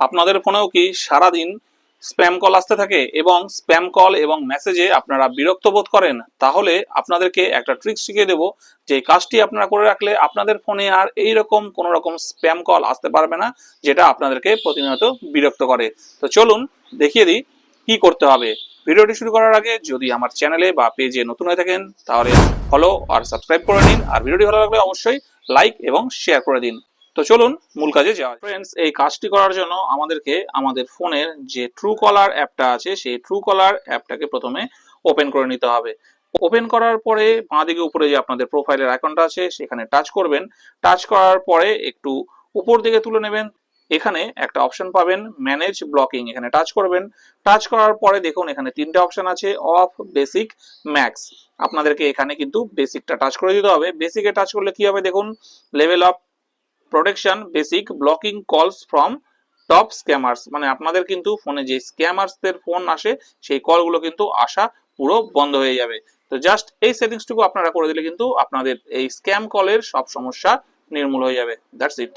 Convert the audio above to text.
আপনাদের ফোনেও কি সারাদিন স্প্যাম কল আসতে থাকে এবং স্প্যাম কল এবং মেসেজে আপনারা বিরক্ত বোধ করেন? তাহলে আপনাদেরকে একটা ট্রিক শিখিয়ে দেবো, যে কাজটি আপনারা করে রাখলে আপনাদের ফোনে আর এইরকম কোনো রকম স্প্যাম কল আসতে পারবে না, যেটা আপনাদেরকে প্রতিনিয়ত বিরক্ত করে। তো চলুন দেখিয়ে দিই কি করতে হবে। ভিডিওটি শুরু করার আগে যদি আমার চ্যানেলে বা পেজে নতুন হয়ে থাকেন তাহলে ফলো আর সাবস্ক্রাইব করে নিন, আর ভিডিওটি ভালো লাগলে অবশ্যই লাইক এবং শেয়ার করে দিন। তো চলুন মূল কাজে যাওয়া। ফ্রেন্ডস, এই কাজটি করার জন্য আমাদেরকে আমাদের ফোনের যে ট্রু কলার অ্যাপটা আছে সেই ট্রু কলার অ্যাপটাকে প্রথমে ওপেন করে নিতে হবে। ওপেন করার পরে বাঁদিকে উপরে যে আপনাদের প্রোফাইলের আইকনটা আছে সেখানে টাচ করবেন। টাচ করার পরে একটু উপর দিকে তুলে নেবেন। এখানে একটা অপশন পাবেন ম্যানেজ ব্লকিং, এখানে টাচ করবেন। টাচ করার পরে দেখুন এখানে তিনটে অপশন আছে, অফ, বেসিক, ম্যাক্স। আপনাদেরকে এখানে কিন্তু বেসিকটা টাচ করে দিতে হবে। বেসিকে টাচ করলে কি হবে দেখুন, level of protection basic, blocking কলস ফ্রম টপ স্ক্যামার্স, মানে আপনাদের কিন্তু ফোনে যে স্ক্যামার্সদের ফোন আসে সেই কলগুলো কিন্তু আসা পুরো বন্ধ হয়ে যাবে। তো জাস্ট এই সেটিংসটুকু আপনারা করে দিলে কিন্তু আপনাদের এই স্ক্যাম কলের সব সমস্যা নির্মূল হয়ে যাবে। That's it.